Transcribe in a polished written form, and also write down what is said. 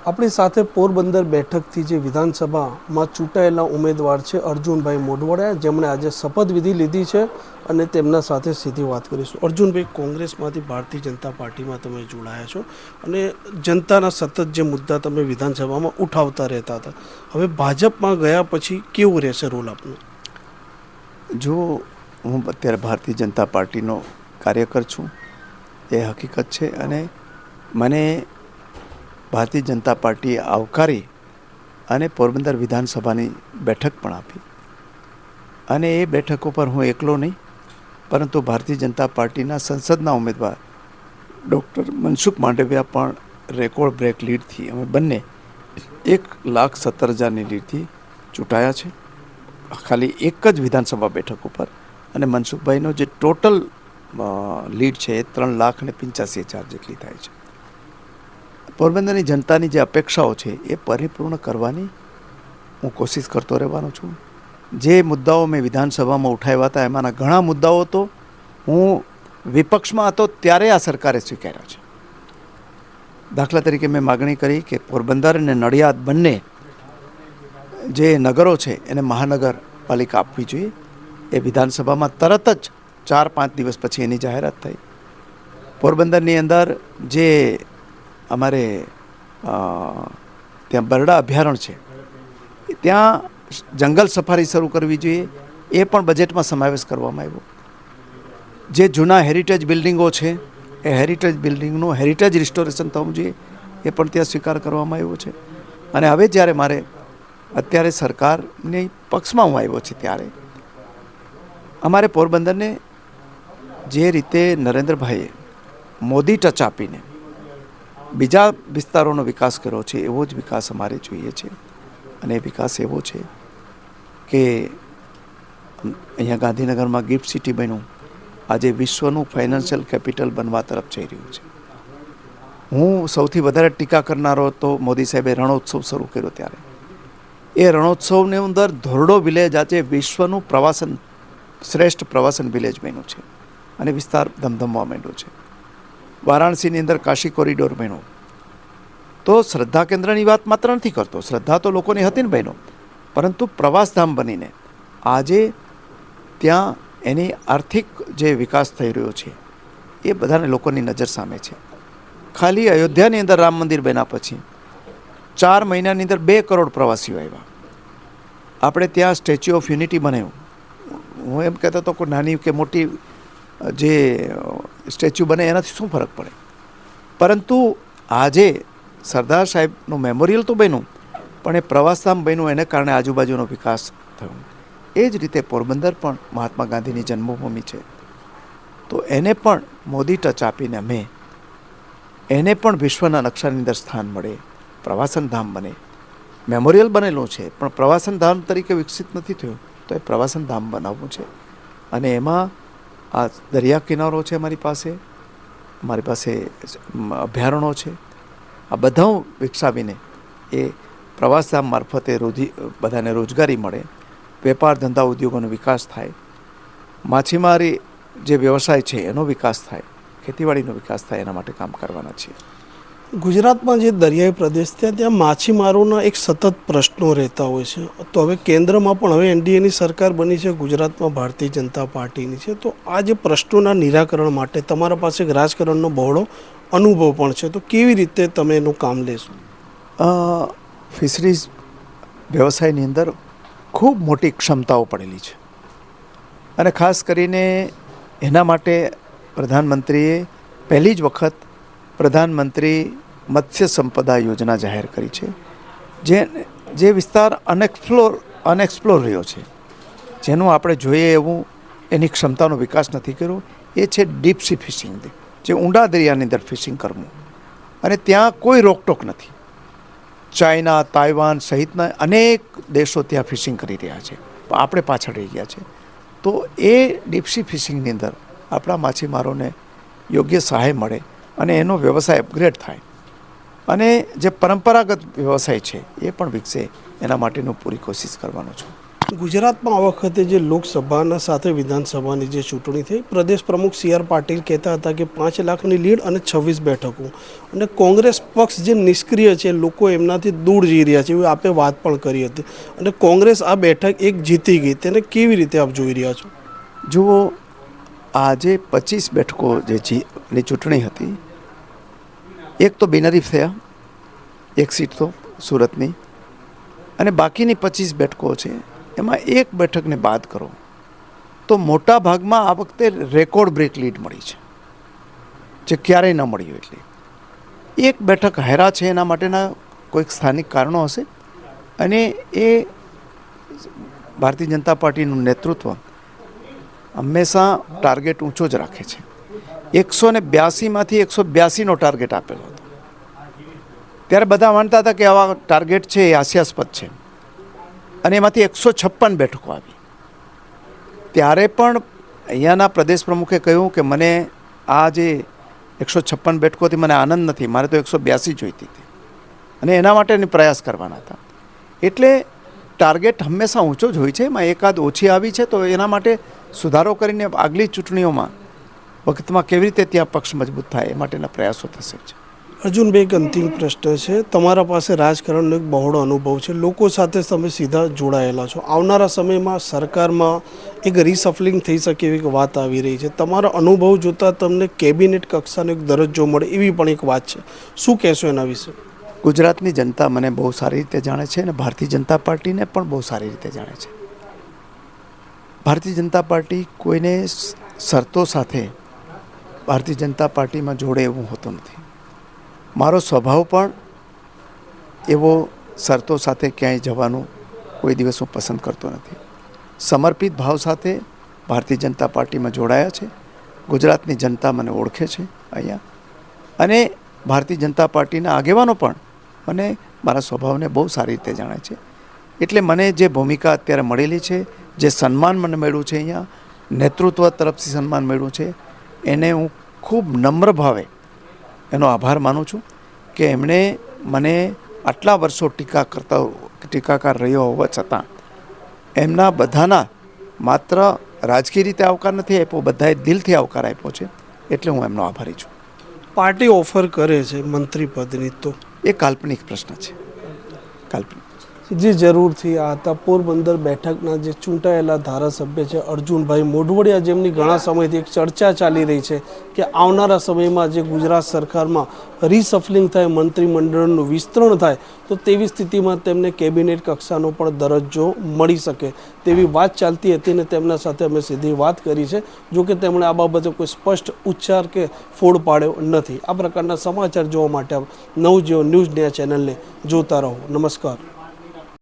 આપણી સાથે પોરબંદર બેઠકથી જે વિધાનસભામાં ચૂંટાયેલા ઉમેદવાર છે અર્જુનભાઈ મોઢવાડિયા, જેમણે આજે શપથવિધિ લીધી છે અને તેમના સાથે સીધી વાત કરીશું. અર્જુનભાઈ, કોંગ્રેસમાંથી ભારતીય જનતા પાર્ટીમાં તમે જોડાયા છો અને જનતાના સતત જે મુદ્દા તમે વિધાનસભામાં ઉઠાવતા રહેતા હતા, હવે ભાજપમાં ગયા પછી કેવું રહેશે રોલ આપનો? જો હું અત્યારે ભારતીય જનતા પાર્ટીનો કાર્યકર છું, એ હકીકત છે. અને મને ભારતીય જનતા પાર્ટીએ આવકારી અને પોરબંદર વિધાનસભાની બેઠક પણ આપી. અને એ બેઠકો પર હું એકલો નહીં, પરંતુ ભારતીય જનતા પાર્ટીના સંસદના ઉમેદવાર ડૉક્ટર મનસુખ માંડવિયા પણ રેકોર્ડ બ્રેક લીડથી અમે બંને 1,17,000ની લીડથી ચૂંટાયા છે, ખાલી એક જ વિધાનસભા બેઠક ઉપર. અને મનસુખભાઈનો જે ટોટલ લીડ છે એ 3,85,000 જેટલી થાય છે. પોરબંદરની જનતાની જે અપેક્ષાઓ છે એ પરિપૂર્ણ કરવાની હું કોશિશ કરતો રહેવાનો છું. જે મુદ્દાઓ મેં વિધાનસભામાં ઉઠાવ્યા હતા એમાંના ઘણા મુદ્દાઓ તો હું વિપક્ષમાં હતો ત્યારે આ સરકારે સ્વીકાર્યા છે. દાખલા તરીકે મેં માગણી કરી કે પોરબંદર અને નડિયાદ બંને જે નગરો છે એને મહાનગરપાલિકા આપવી જોઈએ. એ વિધાનસભામાં તરત જ 4-5 દિવસ પછી એની જાહેરાત થઈ. પોરબંદરની અંદર જે અમારે ત્યાં બરડા અભયારણ્ય છે, ત્યાં જંગલ સફારી શરૂ કરવી જોઈએ, એ પણ બજેટમાં સમાવેશ કરવામાં આવ્યો. જે જૂના હેરિટેજ બિલ્ડિંગો છે એ હેરિટેજ બિલ્ડિંગનું હેરિટેજ રિસ્ટોરેશન થવું જોઈએ, એ પણ ત્યાં સ્વીકાર કરવામાં આવ્યો છે. અને હવે જ્યારે મારે અત્યારે સરકારની પક્ષમાં હું આવ્યો છે ત્યારે અમારે પોરબંદરને જે રીતે નરેન્દ્રભાઈએ મોદી ટચ આપીને બીજા વિસ્તારોનો વિકાસ કર્યો છે એવો જ વિકાસ અમારે જોઈએ છે. અને એ વિકાસ એવો છે કે અહીંયા ગાંધીનગરમાં ગિફ્ટ સિટી બન્યું, આજે વિશ્વનું ફાઇનાન્શિયલ કેપિટલ બનવા તરફ જઈ રહ્યું છે. હું સૌથી વધારે ટીકા કરનારો તો મોદી સાહેબે રણોત્સવ શરૂ કર્યો ત્યારે. એ રણોત્સવની અંદર ધોરડો વિલેજ આજે વિશ્વનું શ્રેષ્ઠ પ્રવાસન વિલેજ બન્યું છે અને વિસ્તાર ધમધમવા માંડ્યો છે. વારાણસીની અંદર કાશી કોરિડોર બન્યો. તો શ્રદ્ધા કેન્દ્રની વાત માત્ર નથી કરતો, શ્રદ્ધા તો લોકોની હતી ને બહેનો, પરંતુ પ્રવાસધામ બનીને આજે ત્યાં એની આર્થિક જે વિકાસ થઈ રહ્યો છે એ બધાને લોકોની નજર સામે છે. ખાલી અયોધ્યાની અંદર રામ મંદિર બન્યા પછી 4 મહિનાની અંદર 2 કરોડ પ્રવાસીઓ આવ્યા. આપણે ત્યાં સ્ટેચ્યુ ઓફ યુનિટી બનાવ્યું. હું એમ કહેતો હતો કે નાની કે મોટી જે સ્ટેચ્યુ બને એનાથી શું ફરક પડે, પરંતુ આજે સરદાર સાહેબનું મેમોરિયલ તો બન્યું, પણ એ પ્રવાસધામ બન્યું, એને કારણે આજુબાજુનો વિકાસ થયો. એ જ રીતે પોરબંદર પણ મહાત્મા ગાંધીની જન્મભૂમિ છે, તો એને પણ મોદી ટચ આપીને અમે એને પણ વિશ્વના નકશાની અંદર સ્થાન મળે, પ્રવાસન ધામ બને. મેમોરિયલ બનેલું છે પણ પ્રવાસન ધામ તરીકે વિકસિત નથી થયું, તો એ પ્રવાસન ધામ બનાવવું છે. અને એમાં આ દરિયા કિનારો છે, અમારી પાસે અભયારણ્યો છે, આ બધા વિકસાવીને એ પ્રવાસધામ મારફતે બધાને રોજગારી મળે, વેપાર ધંધા ઉદ્યોગોનો વિકાસ થાય, માછીમારી જે વ્યવસાય છે એનો વિકાસ થાય, ખેતીવાડીનો વિકાસ થાય, એના માટે કામ કરવાના છીએ. ગુજરાતમાં જે દરિયાઈ પ્રદેશ ત્યાં માછીમારોના એક સતત પ્રશ્નો રહેતા હોય છે. તો હવે કેન્દ્રમાં પણ હવે એનડીએની સરકાર બની છે, ગુજરાતમાં ભારતીય જનતા પાર્ટીની છે, તો આ જે પ્રશ્નોના નિરાકરણ માટે તમારા પાસે એક રાજકારણનો બહોળો અનુભવ પણ છે, તો કેવી રીતે તમે એનું કામ લેશો? ફિશરીઝ વ્યવસાયની અંદર ખૂબ મોટી ક્ષમતાઓ પડેલી છે અને ખાસ કરીને એના માટે પ્રધાનમંત્રીએ પહેલી જ વખત પ્રધાનમંત્રી મત્સ્ય સંપદા યોજના જાહેર કરી છે. જે વિસ્તાર અનએક્સપ્લોર રહ્યો છે, જેનું આપણે જોઈએ એવું એની ક્ષમતાનો વિકાસ નથી કર્યો, એ છે ડીપ સી ફિશિંગ, જે ઊંડા દરિયાની અંદર ફિશિંગ કરવું. અને ત્યાં કોઈ રોકટોક નથી. ચાઇના, તાઇવાન સહિતના અનેક દેશો ત્યાં ફિશિંગ કરી રહ્યા છે, પણ આપણે પાછળ રહી ગયા છે. તો એ ડીપ સી ફિશિંગની અંદર આપણા માછીમારોને યોગ્ય સહાય મળે અને એનો વ્યવસાય અપગ્રેડ થાય અને જે પરંપરાગત વ્યવસાય છે એ પણ વિકસે, એના માટેનું પૂરી કોશિશ કરવાનો છું. ગુજરાતમાં આ વખતે જે લોકસભાના સાથે વિધાનસભાની જે ચૂંટણી થઈ, પ્રદેશ પ્રમુખ સી આર પાટીલ કહેતા હતા કે 5 લાખની લીડ અને 26 બેઠકો, અને કોંગ્રેસ પક્ષ જે નિષ્ક્રિય છે, લોકો એમનાથી દૂર જઈ રહ્યા છે એવી આપે વાત પણ કરી હતી, અને કોંગ્રેસ આ બેઠક એક જીતી ગઈ, તેને કેવી રીતે આપ જોઈ રહ્યા છો? જુઓ, આજે 25 બેઠકો જે ચૂંટણી હતી, એક તો બિનહરીફ થયા, એક સીટ તો સુરતની, અને બાકીની 25 બેઠકો છે એમાં એક બેઠકને બાદ કરો તો મોટા ભાગમાં આ વખતે રેકોર્ડ બ્રેક લીડ મળી છે, જે ક્યારેય ન મળી હોય. એટલી એક બેઠક હેરા છે, એના માટેના કોઈક સ્થાનિક કારણો હશે, અને એ ભારતીય જનતા પાર્ટીનું નેતૃત્વ હંમેશા ટાર્ગેટ ઊંચો જ રાખે છે. 182માંથી 182નો ટાર્ગેટ આપેલો હતો, ત્યારે બધા માનતા હતા કે આવા ટાર્ગેટ છે એ હાસ્યાસ્પદ છે, અને એમાંથી 156 બેઠકો આવી. ત્યારે પણ અહીંયાના પ્રદેશ પ્રમુખે કહ્યું કે મને આ જે 156 બેઠકોથી મને આનંદ નથી, મારે તો 182 જોઈતી હતી, અને એના માટેની પ્રયાસ કરવાના હતા. એટલે ટાર્ગેટ હંમેશા ઊંચો જ હોય છે. એમાં એકાદ ઓછી આવી છે તો એના માટે સુધારો કરીને આગલી ચૂંટણીઓમાં વખતમાં કેવી રીતે ત્યાં પક્ષ મજબૂત થાય એ માટેના પ્રયાસો થશે જ. અર્જુનભાઈ, એક અંતિમ પ્રશ્ન છે. તમારા પાસે રાજકારણનો એક બહોળો અનુભવ છે, લોકો સાથે તમે સીધા જોડાયેલા છો. આવનારા સમયમાં સરકારમાં એક રિસફલિંગ થઈ શકે એવી વાત આવી રહી છે. તમારો અનુભવ જોતાં તમને કેબિનેટ કક્ષાનો એક દરજ્જો મળે એવી પણ એક વાત છે. શું કહેશો એના વિશે? ગુજરાતની જનતા મને બહુ સારી રીતે જાણે છે, અને ભારતીય જનતા પાર્ટીને પણ બહુ સારી રીતે જાણે છે. ભારતીય જનતા પાર્ટી કોઈને શરતો સાથે ભારતીય જનતા પાર્ટીમાં જોડે એવું હોતું નથી. મારો સ્વભાવ પણ એવો શરતો સાથે ક્યાંય જવાનું કોઈ દિવસ હું પસંદ કરતો નથી. સમર્પિત ભાવ સાથે ભારતીય જનતા પાર્ટીમાં જોડાયા છે. ગુજરાતની જનતા મને ઓળખે છે અહીંયા, અને ભારતીય જનતા પાર્ટીના આગેવાનો પણ મને મારા સ્વભાવને બહુ સારી રીતે જાણે છે. એટલે મને જે ભૂમિકા અત્યારે મળેલી છે, જે સન્માન મને મળ્યું છે અહીંયા, નેતૃત્વ તરફથી સન્માન મળ્યું છે, એને હું ખૂબ નમ્ર ભાવે એનો આભાર માનું છું કે એમણે મને આટલા વર્ષો ટીકાકાર રહ્યો હોવા છતાં એમના બધાના માત્ર રાજકીય રીતે આવકાર નથી આપ્યો, બધાએ દિલથી આવકાર આપ્યો છે. એટલે હું એમનો આભારી છું. પાર્ટી ઓફર કરે છે મંત્રી પદની, તો એ કાલ્પનિક પ્રશ્ન છે, કાલ્પનિક. જે જરૂરથી આ હતા પોરબંદર બેઠકના જે ચૂંટાયેલા ધારાસભ્ય છે અર્જુનભાઈ મોઢવડિયા, જેમની ઘણા સમયથી એક ચર્ચા ચાલી રહી છે કે આવનારા સમયમાં જે ગુજરાત સરકારમાં રિસફલિંગ થાય, મંત્રીમંડળનું વિસ્તરણ થાય, તો તેવી સ્થિતિમાં તેમને કેબિનેટ કક્ષાનો પણ દરજ્જો મળી શકે તેવી વાત ચાલતી હતી, અને તેમના સાથે અમે સીધી વાત કરી છે. જો કે તેમણે આ બાબતે કોઈ સ્પષ્ટ ઉચ્ચાર કે ફોડ પાડ્યો નથી. આ પ્રકારના સમાચાર જોવા માટે નવજીવન ન્યૂઝ ચેનલને જોતા રહો. નમસ્કાર.